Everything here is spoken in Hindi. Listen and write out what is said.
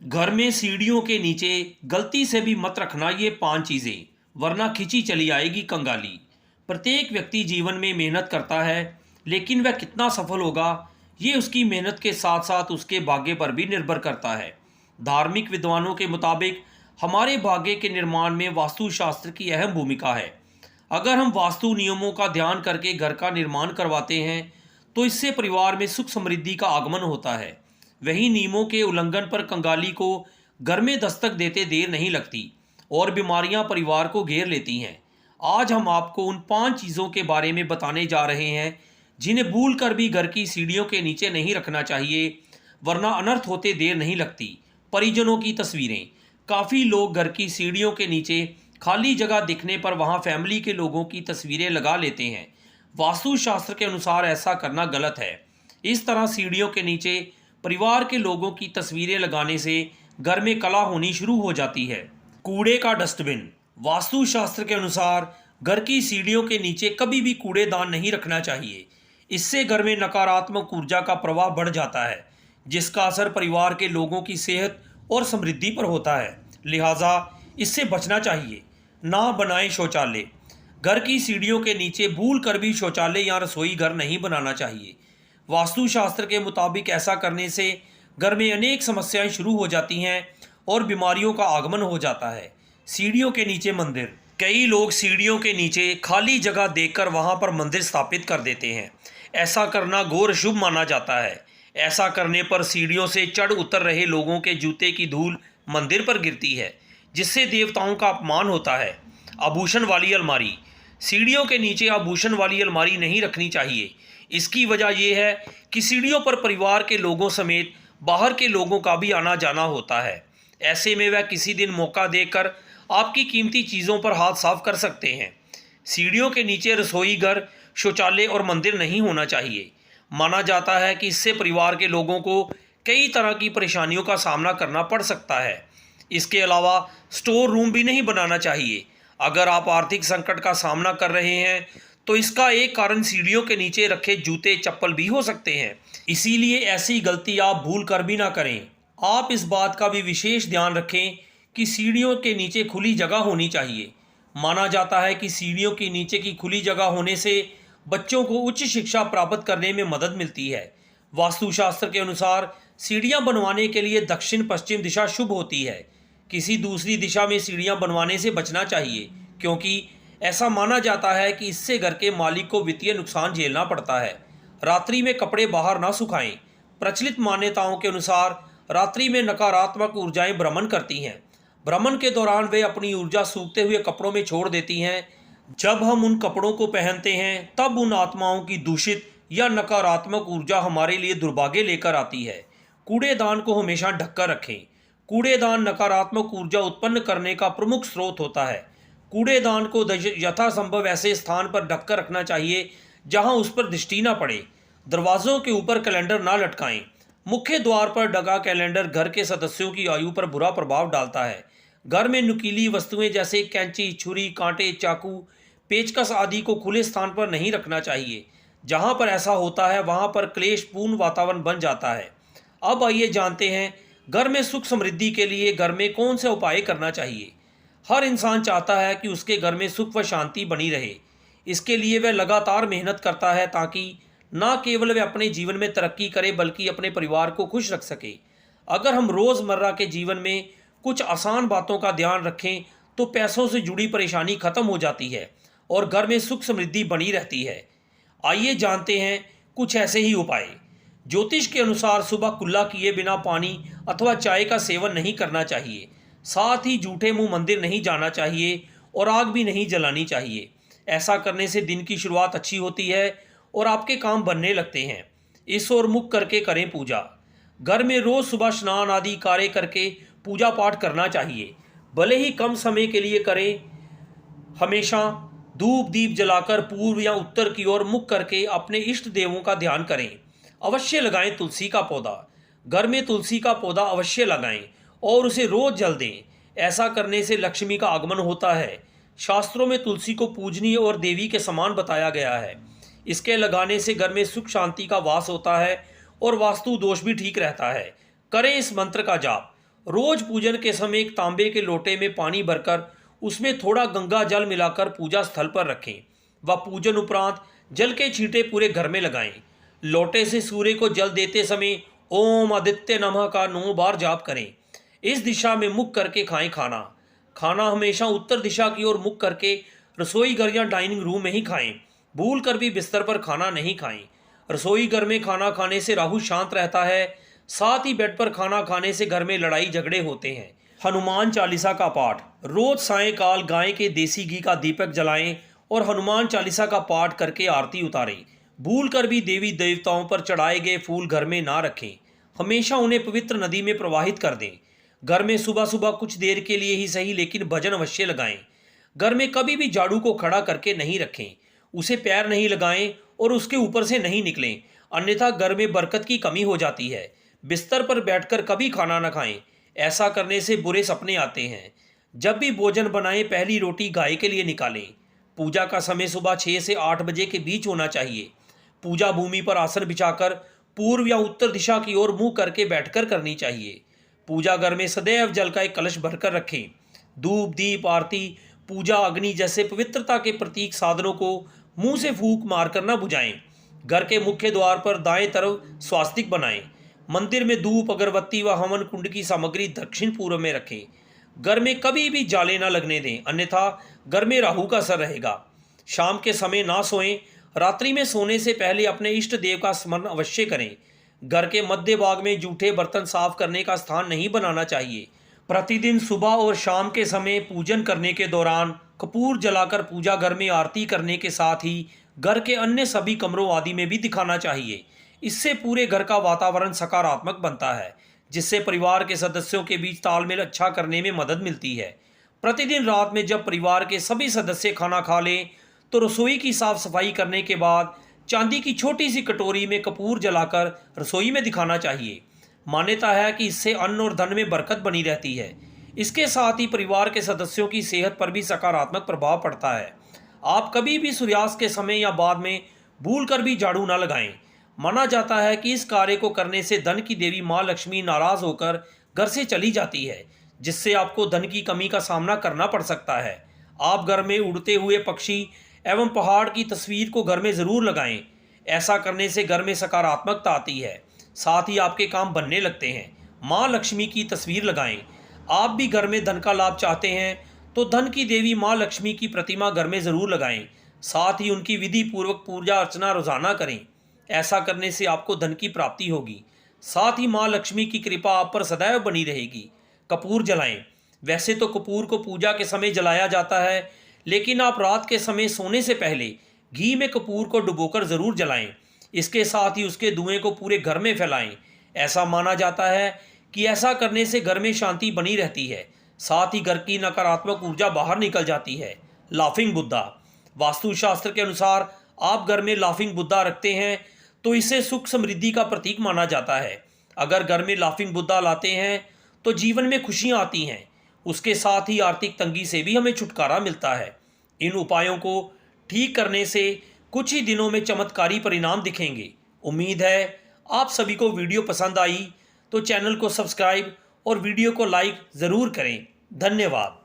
घर में सीढ़ियों के नीचे गलती से भी मत रखना ये 5 चीज़ें, वरना खिंची चली आएगी कंगाली। प्रत्येक व्यक्ति जीवन में मेहनत करता है, लेकिन वह कितना सफल होगा ये उसकी मेहनत के साथ साथ उसके भाग्य पर भी निर्भर करता है। धार्मिक विद्वानों के मुताबिक हमारे भाग्य के निर्माण में वास्तुशास्त्र की अहम भूमिका है। अगर हम वास्तु नियमों का ध्यान करके घर का निर्माण करवाते हैं तो इससे परिवार में सुख समृद्धि का आगमन होता है। वहीं नियमों के उल्लंघन पर कंगाली को घर में दस्तक देते देर नहीं लगती और बीमारियां परिवार को घेर लेती हैं। आज हम आपको उन 5 चीज़ों के बारे में बताने जा रहे हैं जिन्हें भूल कर भी घर की सीढ़ियों के नीचे नहीं रखना चाहिए, वरना अनर्थ होते देर नहीं लगती। परिजनों की तस्वीरें। काफ़ी लोग घर की सीढ़ियों के नीचे खाली जगह दिखने पर वहां फैमिली के लोगों की तस्वीरें लगा लेते हैं। वास्तुशास्त्र के अनुसार ऐसा करना गलत है। इस तरह सीढ़ियों के नीचे परिवार के लोगों की तस्वीरें लगाने से घर में कला होनी शुरू हो जाती है। कूड़े का डस्टबिन। वास्तुशास्त्र के अनुसार घर की सीढ़ियों के नीचे कभी भी कूड़ेदान नहीं रखना चाहिए। इससे घर में नकारात्मक ऊर्जा का प्रवाह बढ़ जाता है, जिसका असर परिवार के लोगों की सेहत और समृद्धि पर होता है। लिहाजा इससे बचना चाहिए। ना बनाएं शौचालय। घर की सीढ़ियों के नीचे भूल कर भी शौचालय या रसोई घर नहीं बनाना चाहिए। वास्तुशास्त्र के मुताबिक ऐसा करने से घर में अनेक समस्याएं शुरू हो जाती हैं और बीमारियों का आगमन हो जाता है। सीढ़ियों के नीचे मंदिर। कई लोग सीढ़ियों के नीचे खाली जगह देखकर वहां पर मंदिर स्थापित कर देते हैं। ऐसा करना घोर शुभ माना जाता है। ऐसा करने पर सीढ़ियों से चढ़ उतर रहे लोगों के जूते की धूल मंदिर पर गिरती है, जिससे देवताओं का अपमान होता है। आभूषण वाली अलमारी। सीढ़ियों के नीचे आभूषण वाली अलमारी नहीं रखनी चाहिए। इसकी वजह यह है कि सीढ़ियों पर परिवार के लोगों समेत बाहर के लोगों का भी आना जाना होता है। ऐसे में वह किसी दिन मौका देकर आपकी कीमती चीज़ों पर हाथ साफ कर सकते हैं। सीढ़ियों के नीचे रसोई घर, शौचालय और मंदिर नहीं होना चाहिए। माना जाता है कि इससे परिवार के लोगों को कई तरह की परेशानियों का सामना करना पड़ सकता है। इसके अलावा स्टोर रूम भी नहीं बनाना चाहिए। अगर आप आर्थिक संकट का सामना कर रहे हैं तो इसका एक कारण सीढ़ियों के नीचे रखे जूते चप्पल भी हो सकते हैं। इसीलिए ऐसी गलती आप भूल कर भी ना करें। आप इस बात का भी विशेष ध्यान रखें कि सीढ़ियों के नीचे खुली जगह होनी चाहिए। माना जाता है कि सीढ़ियों के नीचे की खुली जगह होने से बच्चों को उच्च शिक्षा प्राप्त करने में मदद मिलती है। वास्तुशास्त्र के अनुसार सीढ़ियां बनवाने के लिए दक्षिण पश्चिम दिशा शुभ होती है। किसी दूसरी दिशा में सीढ़ियां बनवाने से बचना चाहिए, क्योंकि ऐसा माना जाता है कि इससे घर के मालिक को वित्तीय नुकसान झेलना पड़ता है। रात्रि में कपड़े बाहर ना सुखाएं। प्रचलित मान्यताओं के अनुसार रात्रि में नकारात्मक ऊर्जाएं भ्रमण करती हैं। भ्रमण के दौरान वे अपनी ऊर्जा सूखते हुए कपड़ों में छोड़ देती हैं। जब हम उन कपड़ों को पहनते हैं तब उन आत्माओं की दूषित या नकारात्मक ऊर्जा हमारे लिए दुर्भाग्य लेकर आती है। कूड़ेदान को हमेशा ढककर रखें। कूड़ेदान नकारात्मक ऊर्जा उत्पन्न करने का प्रमुख स्रोत होता है। कूड़ेदान को यथासंभव ऐसे स्थान पर ढककर रखना चाहिए जहां उस पर दृष्टि न पड़े। दरवाजों के ऊपर कैलेंडर ना लटकाएं। मुख्य द्वार पर ढका कैलेंडर घर के सदस्यों की आयु पर बुरा प्रभाव डालता है। घर में नुकीली वस्तुएं जैसे कैंची, छुरी, कांटे, चाकू, पेचकस आदि को खुले स्थान पर नहीं रखना चाहिए। जहां पर ऐसा होता है वहां पर क्लेशपूर्ण वातावरण बन जाता है। अब आइए जानते हैं घर में सुख समृद्धि के लिए घर में कौन से उपाय करना चाहिए। हर इंसान चाहता है कि उसके घर में सुख व शांति बनी रहे। इसके लिए वह लगातार मेहनत करता है ताकि न केवल वह अपने जीवन में तरक्की करे बल्कि अपने परिवार को खुश रख सके। अगर हम रोज़मर्रा के जीवन में कुछ आसान बातों का ध्यान रखें तो पैसों से जुड़ी परेशानी खत्म हो जाती है और घर में सुख समृद्धि बनी रहती है। आइए जानते हैं कुछ ऐसे ही उपाय। ज्योतिष के अनुसार सुबह कुल्ला किए बिना पानी अथवा चाय का सेवन नहीं करना चाहिए। साथ ही झूठे मुंह मंदिर नहीं जाना चाहिए और आग भी नहीं जलानी चाहिए। ऐसा करने से दिन की शुरुआत अच्छी होती है और आपके काम बनने लगते हैं। इस ओर मुख करके करें पूजा। घर में रोज़ सुबह स्नान आदि कार्य करके पूजा पाठ करना चाहिए। भले ही कम समय के लिए करें। हमेशा धूप दीप जलाकर पूर्व या उत्तर की ओर मुख करके अपने इष्ट देवों का ध्यान करें। अवश्य लगाएं तुलसी का पौधा। घर में तुलसी का पौधा अवश्य लगाएं और उसे रोज जल दें। ऐसा करने से लक्ष्मी का आगमन होता है। शास्त्रों में तुलसी को पूजनीय और देवी के समान बताया गया है। इसके लगाने से घर में सुख शांति का वास होता है और वास्तु दोष भी ठीक रहता है। करें इस मंत्र का जाप। रोज पूजन के समय एक तांबे के लोटे में पानी भरकर उसमें थोड़ा गंगा जल मिलाकर पूजा स्थल पर रखें व पूजन उपरांत जल के छींटे पूरे घर में लगाएं। लोटे से सूर्य को जल देते समय ओम आदित्य नमः का 9 बार जाप करें। इस दिशा में मुख करके खाएं। खाना हमेशा उत्तर दिशा की ओर मुख करके रसोई घर या डाइनिंग रूम में ही खाएं। भूल कर भी बिस्तर पर खाना नहीं खाएं। रसोई घर में खाना खाने से राहु शांत रहता है। साथ ही बेड पर खाना खाने से घर में लड़ाई झगड़े होते हैं। हनुमान चालीसा का पाठ। रोज सायंकाल गाय के देसी घी का दीपक जलाएं और हनुमान चालीसा का पाठ करके आरती उतारें। भूल कर भी देवी देवताओं पर चढ़ाए गए फूल घर में ना रखें। हमेशा उन्हें पवित्र नदी में प्रवाहित कर दें। घर में सुबह सुबह कुछ देर के लिए ही सही लेकिन भजन अवश्य लगाएं। घर में कभी भी झाड़ू को खड़ा करके नहीं रखें। उसे पैर नहीं लगाएं और उसके ऊपर से नहीं निकलें, अन्यथा घर में बरकत की कमी हो जाती है। बिस्तर पर बैठकर कभी खाना न खाएं, ऐसा करने से बुरे सपने आते हैं। जब भी भोजन बनाएं पहली रोटी गाय के लिए निकालें। पूजा का समय सुबह 6 से 8 बजे के बीच होना चाहिए। पूजा भूमि पर आसन बिछाकर पूर्व या उत्तर दिशा की ओर मुंह करके बैठकर करनी चाहिए। पूजा घर में सदैव जल का एक कलश भरकर रखें। धूप दीप आरती पूजा अग्नि जैसे पवित्रता के प्रतीक साधनों को मुंह से फूंक मारकर न बुझाएं। घर के मुख्य द्वार पर दाएं तरफ स्वास्तिक बनाएं। मंदिर में धूप अगरबत्ती व हवन कुंड की सामग्री दक्षिण पूर्व में रखें। घर में कभी भी जाले न लगने दें, अन्यथा घर में राहु का असर रहेगा। शाम के समय ना सोएं। रात्रि में सोने से पहले अपने इष्ट देव का स्मरण अवश्य करें। घर के मध्य भाग में जूठे बर्तन साफ करने का स्थान नहीं बनाना चाहिए। प्रतिदिन सुबह और शाम के समय पूजन करने के दौरान कपूर जलाकर पूजा घर में आरती करने के साथ ही घर के अन्य सभी कमरों आदि में भी दिखाना चाहिए। इससे पूरे घर का वातावरण सकारात्मक बनता है, जिससे परिवार के सदस्यों के बीच तालमेल अच्छा करने में मदद मिलती है। प्रतिदिन रात में जब परिवार के सभी सदस्य खाना खा लें तो रसोई की साफ सफाई करने के बाद चांदी की छोटी सी कटोरी में कपूर जलाकर रसोई में दिखाना चाहिए। मान्यता है कि इससे अन्न और धन में बरकत बनी रहती है। इसके साथ ही परिवार के सदस्यों की सेहत पर भी सकारात्मक प्रभाव पड़ता है। आप कभी भी सूर्यास्त के समय या बाद में भूल कर भी झाड़ू न लगाएं। माना जाता है कि इस कार्य को करने से धन की देवी माँ लक्ष्मी नाराज होकर घर से चली जाती है, जिससे आपको धन की कमी का सामना करना पड़ सकता है। आप घर में उड़ते हुए पक्षी एवं पहाड़ की तस्वीर को घर में ज़रूर लगाएं। ऐसा करने से घर में सकारात्मकता आती है, साथ ही आपके काम बनने लगते हैं। माँ लक्ष्मी की तस्वीर लगाएं। आप भी घर में धन का लाभ चाहते हैं तो धन की देवी माँ लक्ष्मी की प्रतिमा घर में ज़रूर लगाएं। साथ ही उनकी विधि पूर्वक पूजा अर्चना रोजाना करें। ऐसा करने से आपको धन की प्राप्ति होगी। साथ ही माँ लक्ष्मी की कृपा आप पर सदैव बनी रहेगी। कपूर जलाएं। वैसे तो कपूर को पूजा के समय जलाया जाता है, लेकिन आप रात के समय सोने से पहले घी में कपूर को डुबोकर ज़रूर जलाएं। इसके साथ ही उसके धुएं को पूरे घर में फैलाएं। ऐसा माना जाता है कि ऐसा करने से घर में शांति बनी रहती है, साथ ही घर की नकारात्मक ऊर्जा बाहर निकल जाती है। लाफिंग बुद्धा। वास्तुशास्त्र के अनुसार आप घर में लाफिंग बुद्धा रखते हैं तो इसे सुख समृद्धि का प्रतीक माना जाता है। अगर घर में लाफिंग बुद्धा लाते हैं तो जीवन में खुशियाँ आती हैं। उसके साथ ही आर्थिक तंगी से भी हमें छुटकारा मिलता है। इन उपायों को ठीक करने से कुछ ही दिनों में चमत्कारी परिणाम दिखेंगे। उम्मीद है आप सभी को वीडियो पसंद आई तो चैनल को सब्सक्राइब और वीडियो को लाइक ज़रूर करें। धन्यवाद।